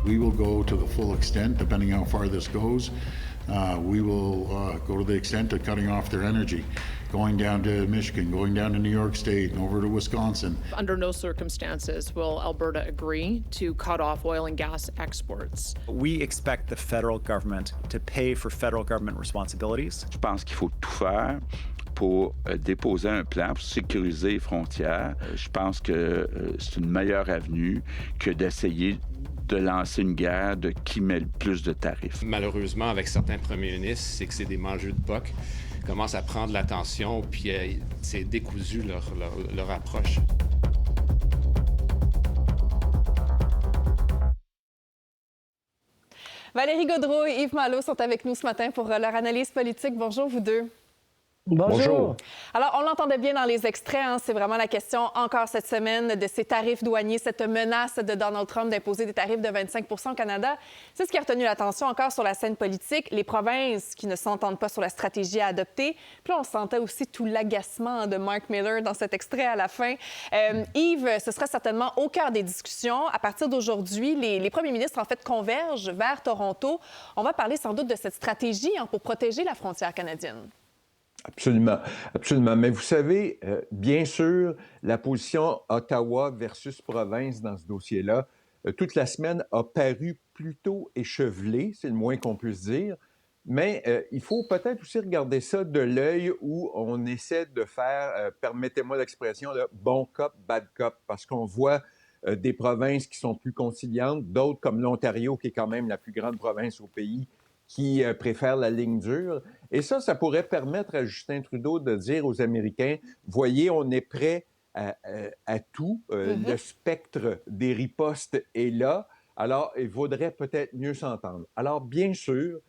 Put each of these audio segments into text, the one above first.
We will go to the full extent, depending on how far this goes. We will go to the extent of cutting off their energy, going down to Michigan, going down to New York State, and over to Wisconsin. Under no circumstances will Alberta agree to cut off oil and gas exports. We expect the federal government to pay for federal government responsibilities. Je pense qu'il faut tout faire pour déposer un plan pour sécuriser les frontières. Je pense que c'est une meilleure avenue que d'essayer de lancer une guerre de qui met le plus de tarifs. Malheureusement, avec certains premiers ministres, c'est que c'est des mangeux de POC commencent à prendre l'attention, puis c'est décousu leur approche. Valérie Gaudreault et Yves Malo sont avec nous ce matin pour leur analyse politique. Bonjour, vous deux. Bonjour. Alors, on l'entendait bien dans les extraits, hein, c'est vraiment la question encore cette semaine de ces tarifs douaniers, cette menace de Donald Trump d'imposer des tarifs de 25 % au Canada. C'est ce qui a retenu l'attention encore sur la scène politique, les provinces qui ne s'entendent pas sur la stratégie à adopter. Puis là, on sentait aussi tout l'agacement de Mark Miller dans cet extrait à la fin. Yves, ce sera certainement au cœur des discussions. À partir d'aujourd'hui, les premiers ministres, en fait, convergent vers Toronto. On va parler sans doute de cette stratégie pour protéger la frontière canadienne. Absolument, absolument. Mais vous savez, bien sûr, la position Ottawa versus province dans ce dossier-là, toute la semaine a paru plutôt échevelée, c'est le moins qu'on puisse dire. Mais il faut peut-être aussi regarder ça de l'œil où on essaie de faire, permettez-moi l'expression, là, bon cop, bad cop, parce qu'on voit des provinces qui sont plus conciliantes, d'autres comme l'Ontario, qui est quand même la plus grande province au pays, qui préfèrent la ligne dure. Et ça pourrait permettre à Justin Trudeau de dire aux Américains, voyez, on est prêt à tout. Le spectre des ripostes est là. Alors, il vaudrait peut-être mieux s'entendre. Alors, bien sûr,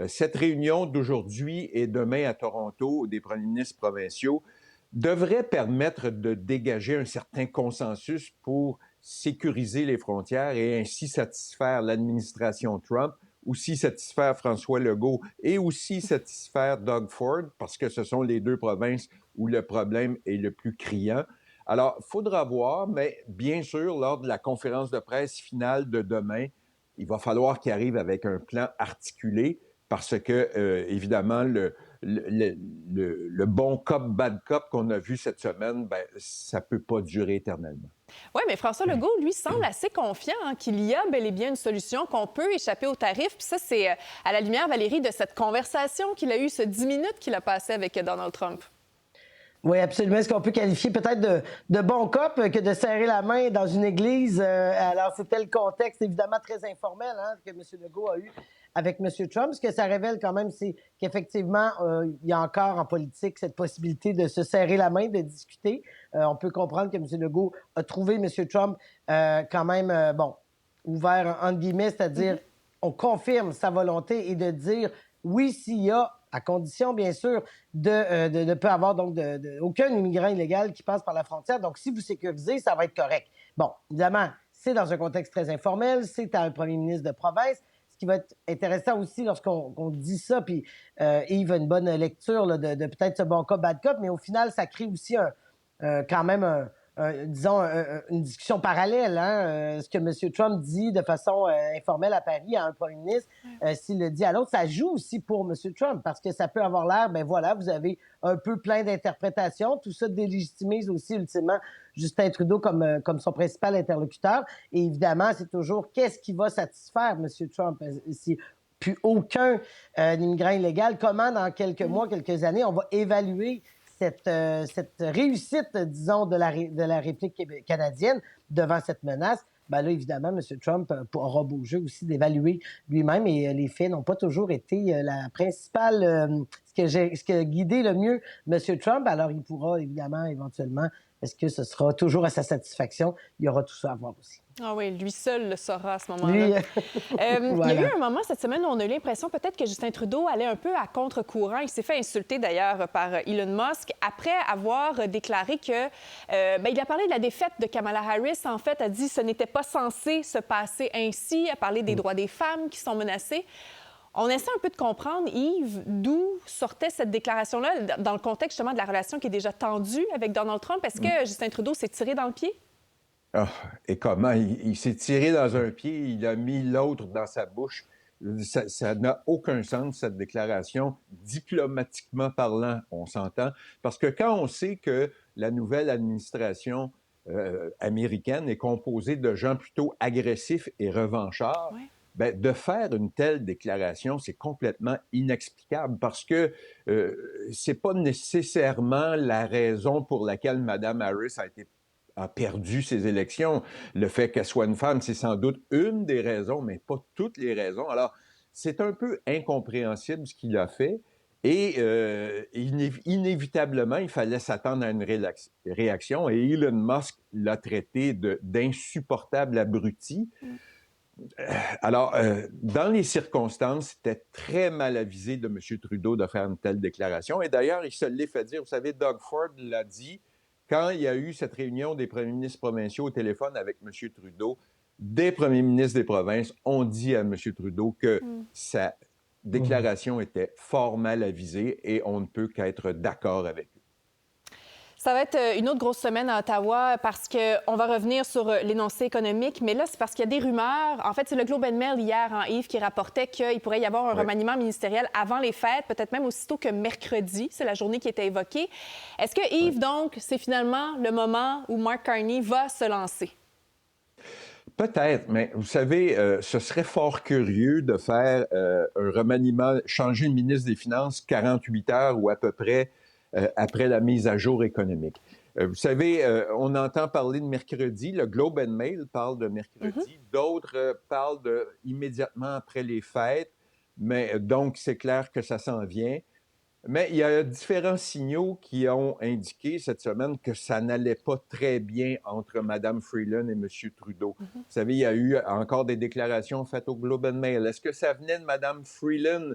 cette réunion d'aujourd'hui et demain à Toronto des premiers ministres provinciaux devrait permettre de dégager un certain consensus pour sécuriser les frontières et ainsi satisfaire l'administration Trump, aussi satisfaire François Legault et aussi satisfaire Doug Ford, parce que ce sont les deux provinces où le problème est le plus criant. Alors, il faudra voir, mais bien sûr, lors de la conférence de presse finale de demain, il va falloir qu'il arrive avec un plan articulé, parce que, évidemment, le bon cop, bad cop qu'on a vu cette semaine, ben, ça ne peut pas durer éternellement. Oui, mais François Legault, lui, semble assez confiant qu'il y a bel et bien une solution, qu'on peut échapper aux tarifs. Puis ça, c'est à la lumière, Valérie, de cette conversation qu'il a eue, ce 10 minutes qu'il a passé avec Donald Trump. Oui, absolument. Est-ce qu'on peut qualifier peut-être de bon cop que de serrer la main dans une église? Alors, c'était le contexte, évidemment, très informel que M. Legault a eu avec M. Trump. Ce que ça révèle quand même, c'est qu'effectivement, il y a encore en politique cette possibilité de se serrer la main, de discuter. On peut comprendre que M. Legault a trouvé M. Trump quand même, ouvert, entre guillemets, c'est-à-dire on confirme sa volonté et de dire oui, s'il y a, à condition, bien sûr, de ne pas avoir donc aucun immigrant illégal qui passe par la frontière. Donc, si vous sécurisez, ça va être correct. Bon, évidemment, c'est dans un contexte très informel, c'est à un premier ministre de province. Ce qui va être intéressant aussi lorsqu'on dit ça, puis Yves a une bonne lecture là, de peut-être ce bon cop, bad cop, mais au final, ça crée aussi quand même une discussion parallèle. Ce que M. Trump dit de façon informelle à Paris à un premier ministre, s'il le dit à l'autre, ça joue aussi pour M. Trump, parce que ça peut avoir l'air, ben voilà, vous avez un peu plein d'interprétations. Tout ça délégitimise aussi, ultimement, Justin Trudeau comme son principal interlocuteur. Et évidemment, c'est toujours qu'est-ce qui va satisfaire M. Trump? Si plus aucun immigrant illégal, comment dans quelques mois, quelques années, on va évaluer cette réussite, disons, de la République canadienne devant cette menace? Ben là, évidemment, M. Trump aura beau jeu aussi d'évaluer lui-même et les faits n'ont pas toujours été la principale, ce qui a guidé le mieux M. Trump. Alors, il pourra évidemment, éventuellement, est-ce que ce sera toujours à sa satisfaction? Il y aura tout ça à voir aussi. Ah oui, lui seul le saura à ce moment-là. Voilà. Il y a eu un moment cette semaine où on a eu l'impression peut-être que Justin Trudeau allait un peu à contre-courant. Il s'est fait insulter d'ailleurs par Elon Musk après avoir déclaré que... il a parlé de la défaite de Kamala Harris. En fait, a dit que ce n'était pas censé se passer ainsi. A parlé des droits des femmes qui sont menacés. On essaie un peu de comprendre, Yves, d'où sortait cette déclaration-là dans le contexte justement de la relation qui est déjà tendue avec Donald Trump. Est-ce que Justin Trudeau s'est tiré dans le pied? Ah, et comment? Il s'est tiré dans un pied, il a mis l'autre dans sa bouche. Ça n'a aucun sens, cette déclaration, diplomatiquement parlant, on s'entend. Parce que quand on sait que la nouvelle administration américaine est composée de gens plutôt agressifs et revanchards, Ouais. ben, de faire une telle déclaration, c'est complètement inexplicable parce que c'est pas nécessairement la raison pour laquelle Mme Harris a perdu ses élections. Le fait qu'elle soit une femme, c'est sans doute une des raisons, mais pas toutes les raisons. Alors, c'est un peu incompréhensible ce qu'il a fait. Et inévitablement, il fallait s'attendre à une réaction. Et Elon Musk l'a traité d'insupportable abruti. Alors, dans les circonstances, c'était très mal avisé de M. Trudeau de faire une telle déclaration. Et d'ailleurs, il se l'est fait dire. Vous savez, Doug Ford l'a dit quand il y a eu cette réunion des premiers ministres provinciaux au téléphone avec M. Trudeau. Des premiers ministres des provinces ont dit à M. Trudeau que sa déclaration était fort mal avisée et on ne peut qu'être d'accord avec lui. Ça va être une autre grosse semaine à Ottawa parce qu'on va revenir sur l'énoncé économique, mais là, c'est parce qu'il y a des rumeurs. En fait, c'est le Globe and Mail hier, Yves, qui rapportait qu'il pourrait y avoir un remaniement ministériel avant les fêtes, peut-être même aussitôt que mercredi. C'est la journée qui était évoquée. Est-ce que, Yves, donc, c'est finalement le moment où Mark Carney va se lancer? Peut-être, mais vous savez, ce serait fort curieux de faire un remaniement, changer le ministre des Finances 48 heures ou à peu près après la mise à jour économique. Vous savez, on entend parler de mercredi. Le Globe and Mail parle de mercredi. D'autres parlent de immédiatement après les fêtes. Mais donc, c'est clair que ça s'en vient. Mais il y a différents signaux qui ont indiqué cette semaine que ça n'allait pas très bien entre Mme Freeland et M. Trudeau. Vous savez, il y a eu encore des déclarations faites au Globe and Mail. Est-ce que ça venait de Mme Freeland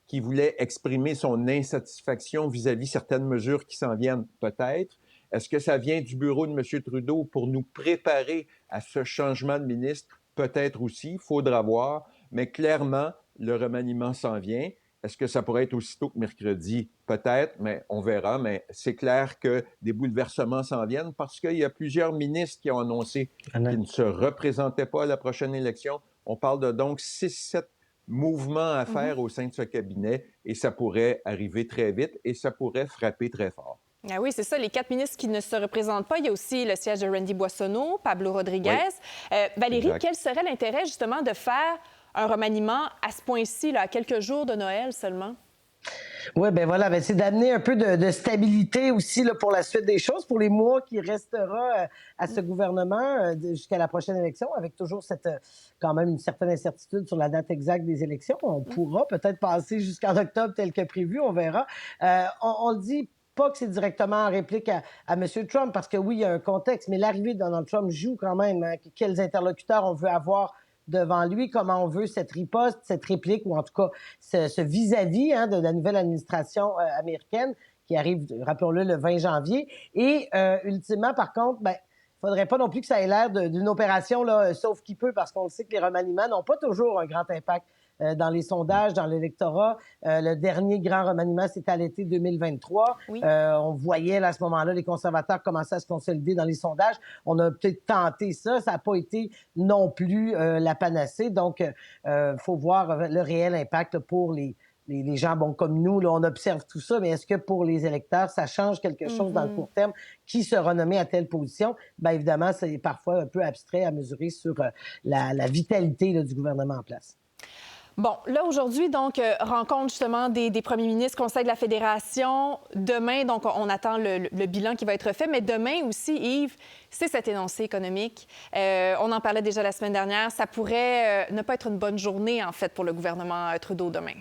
qui voulait exprimer son insatisfaction vis-à-vis certaines mesures qui s'en viennent? Peut-être. Est-ce que ça vient du bureau de M. Trudeau pour nous préparer à ce changement de ministre? Peut-être aussi, il faudra voir. Mais clairement, le remaniement s'en vient. Est-ce que ça pourrait être aussitôt que mercredi? Peut-être, mais on verra. Mais c'est clair que des bouleversements s'en viennent parce qu'il y a plusieurs ministres qui ont annoncé qu'ils ne se représentaient pas à la prochaine élection. On parle de donc 6-7 mouvements à faire au sein de ce cabinet et ça pourrait arriver très vite et ça pourrait frapper très fort. Ah oui, c'est ça, les 4 ministres qui ne se représentent pas. Il y a aussi le siège de Randy Boissonnault, Pablo Rodriguez. Oui. Valérie, Exact. quel serait l'intérêt justement de faire un remaniement à ce point-ci, là, à quelques jours de Noël seulement? Oui, ben voilà, ben c'est d'amener un peu de stabilité aussi là, pour la suite des choses, pour les mois qui restera à ce gouvernement jusqu'à la prochaine élection, avec toujours quand même une certaine incertitude sur la date exacte des élections. On pourra peut-être passer jusqu'en octobre tel que prévu, on verra. On le dit pas que c'est directement en réplique à M. Trump, parce que oui, il y a un contexte, mais l'arrivée de Donald Trump joue quand même. Hein, quels interlocuteurs on veut avoir devant lui, comment on veut cette riposte, cette réplique, ou en tout cas ce vis-à-vis de la nouvelle administration américaine qui arrive, rappelons-le, le 20 janvier. Et ultimement, par contre, il faudrait pas non plus que ça ait l'air d'une opération là, sauf qui peut, parce qu'on le sait que les remaniements n'ont pas toujours un grand impact dans les sondages, dans l'électorat. Le dernier grand remaniement, c'était à l'été 2023. Oui. On voyait là, à ce moment-là les conservateurs commençaient à se consolider dans les sondages. On a peut-être tenté ça. Ça n'a pas été non plus la panacée. Donc, faut voir le réel impact là, pour les gens comme nous. Là, on observe tout ça, mais est-ce que pour les électeurs, ça change quelque chose dans le court terme? Qui sera nommé à telle position? Évidemment, c'est parfois un peu abstrait à mesurer sur la vitalité là, du gouvernement en place. Bon, là, aujourd'hui, donc, rencontre justement des premiers ministres, Conseil de la Fédération. Demain, donc, on attend le bilan qui va être fait. Mais demain aussi, Yves, c'est cet énoncé économique. On en parlait déjà la semaine dernière. Ça pourrait ne pas être une bonne journée, en fait, pour le gouvernement Trudeau demain.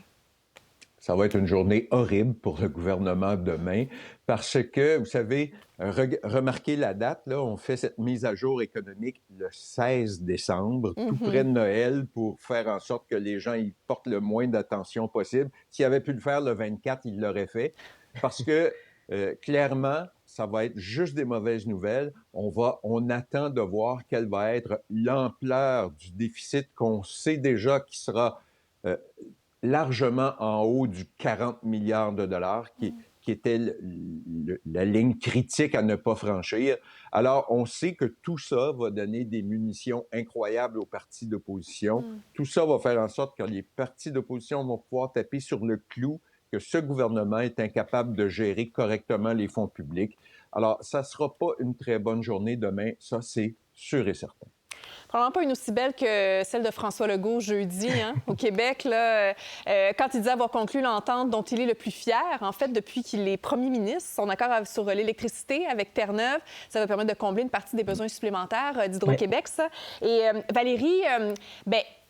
Ça va être une journée horrible pour le gouvernement demain parce que, vous savez, remarquez la date, là, on fait cette mise à jour économique le 16 décembre, tout près de Noël, pour faire en sorte que les gens y portent le moins d'attention possible. S'ils avaient pu le faire le 24, ils l'auraient fait parce que, clairement, ça va être juste des mauvaises nouvelles. On attend de voir quelle va être l'ampleur du déficit qu'on sait déjà qui sera largement en haut du 40 milliards de dollars, qui qui était la ligne critique à ne pas franchir. Alors, on sait que tout ça va donner des munitions incroyables aux partis d'opposition. Tout ça va faire en sorte que les partis d'opposition vont pouvoir taper sur le clou que ce gouvernement est incapable de gérer correctement les fonds publics. Alors, ça ne sera pas une très bonne journée demain, ça c'est sûr et certain. Probablement pas une aussi belle que celle de François Legault jeudi, au Québec, là, quand il dit avoir conclu l'entente dont il est le plus fier, en fait, depuis qu'il est premier ministre, son accord sur l'électricité avec Terre-Neuve, ça va permettre de combler une partie des besoins supplémentaires d'Hydro-Québec, ça. Et Valérie,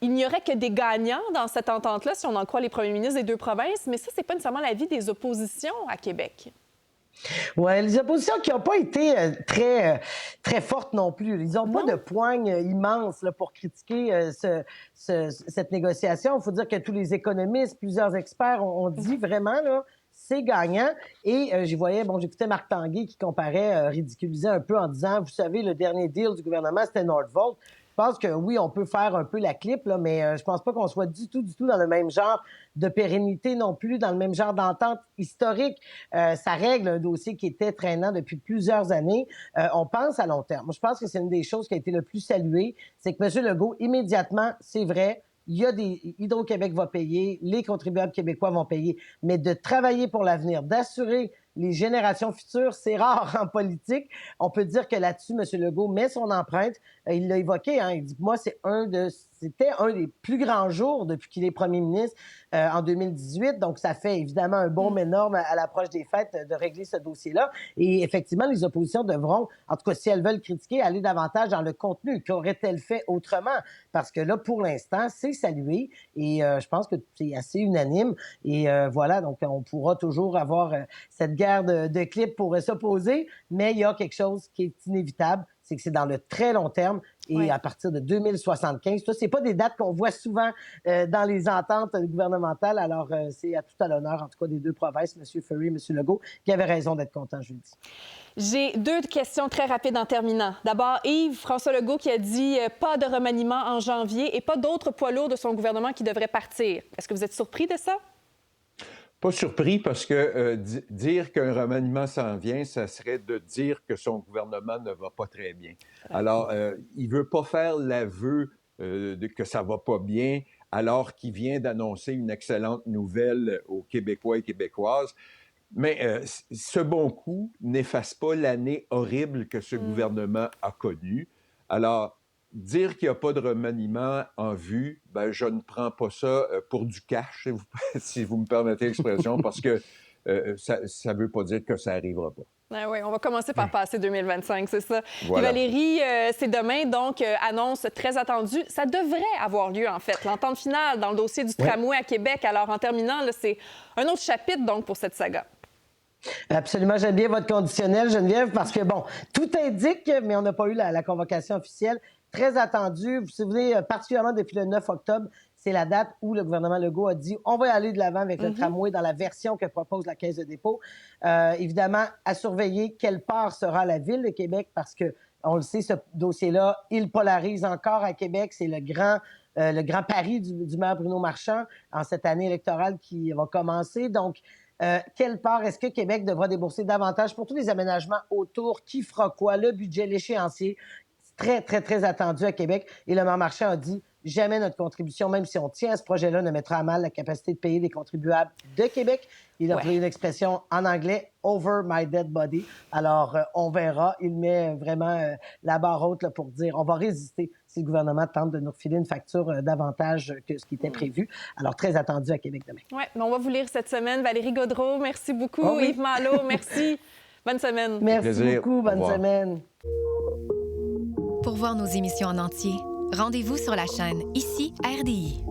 il n'y aurait que des gagnants dans cette entente-là, si on en croit les premiers ministres des deux provinces, mais ça, c'est pas nécessairement l'avis des oppositions à Québec. Oui, les oppositions qui n'ont pas été très fortes non plus. Ils n'ont pas de poigne immense là, pour critiquer cette négociation. Il faut dire que tous les économistes, plusieurs experts ont dit vraiment, là, c'est gagnant. Et j'écoutais Marc Tanguay qui comparait, ridiculisait un peu en disant, vous savez, le dernier deal du gouvernement, c'était Northvolt. Je pense que oui, on peut faire un peu la clip, là, mais je pense pas qu'on soit du tout dans le même genre de pérennité non plus, dans le même genre d'entente historique. Ça règle un dossier qui était traînant depuis plusieurs années. On pense à long terme. Moi, je pense que c'est une des choses qui a été le plus saluée, c'est que M. Legault, immédiatement, c'est vrai, Hydro-Québec va payer, les contribuables québécois vont payer, mais de travailler pour l'avenir, d'assurer les générations futures, c'est rare en politique. On peut dire que là-dessus, M. Legault met son empreinte. Il l'a évoqué, il dit, moi, c'était un des plus grands jours depuis qu'il est premier ministre en 2018. Donc, ça fait évidemment un bond énorme à l'approche des fêtes de régler ce dossier-là. Et effectivement, les oppositions devront, en tout cas, si elles veulent critiquer, aller davantage dans le contenu. Qu'aurait-elle fait autrement? Parce que là, pour l'instant, c'est salué et je pense que c'est assez unanime. Et voilà, donc on pourra toujours avoir cette guerre de clips pour s'opposer, mais il y a quelque chose qui est inévitable, c'est que c'est dans le très long terme et à partir de 2075. Ça, c'est pas des dates qu'on voit souvent dans les ententes gouvernementales. Alors, c'est à tout à l'honneur, en tout cas, des deux provinces, M. Ferry et M. Legault, qui avaient raison d'être contents jeudi. J'ai deux questions très rapides en terminant. D'abord, Yves, François Legault qui a dit pas de remaniement en janvier et pas d'autres poids lourds de son gouvernement qui devraient partir. Est-ce que vous êtes surpris de ça? Pas surpris parce que dire qu'un remaniement s'en vient, ça serait de dire que son gouvernement ne va pas très bien. Alors, il veut pas faire l'aveu que ça va pas bien alors qu'il vient d'annoncer une excellente nouvelle aux Québécois et Québécoises. Mais ce bon coup n'efface pas l'année horrible que ce gouvernement a connue. Alors, dire qu'il n'y a pas de remaniement en vue, ben, je ne prends pas ça pour du cash, si vous me permettez l'expression, parce que ça ne veut pas dire que ça n'arrivera pas. Ah oui, on va commencer par passer 2025, c'est ça. Voilà. Et Valérie, c'est demain, donc, annonce très attendue. Ça devrait avoir lieu, en fait, l'entente finale dans le dossier du tramway à Québec. Alors, en terminant, là, c'est un autre chapitre, donc, pour cette saga. Absolument, j'aime bien votre conditionnel, Geneviève, parce que, bon, tout indique, mais on n'a pas eu la convocation officielle, très attendue. Vous vous souvenez, particulièrement depuis le 9 octobre, c'est la date où le gouvernement Legault a dit on va aller de l'avant avec le tramway dans la version que propose la Caisse de dépôt. Évidemment, à surveiller quelle part sera la Ville de Québec, parce que, on le sait, ce dossier-là, il polarise encore à Québec. C'est le grand pari du maire Bruno Marchand en cette année électorale qui va commencer. Donc, quelle part est-ce que Québec devra débourser davantage pour tous les aménagements autour? Qui fera quoi? Le budget, l'échéancier, c'est très, très, très attendu à Québec. Et le maire Marchand a dit jamais notre contribution, même si on tient à ce projet-là, ne mettra à mal la capacité de payer les contribuables de Québec. Il a pris une expression en anglais, « over my dead body ». Alors, on verra. Il met vraiment la barre haute là, pour dire on va résister si le gouvernement tente de nous refiler une facture davantage que ce qui était prévu. Alors, très attendu à Québec demain. Oui, mais on va vous lire cette semaine. Valérie Gaudreault, merci beaucoup. Yves Malo, merci. Bonne semaine. Merci beaucoup. Bonne semaine. Pour voir nos émissions en entier, rendez-vous sur la chaîne Ici RDI.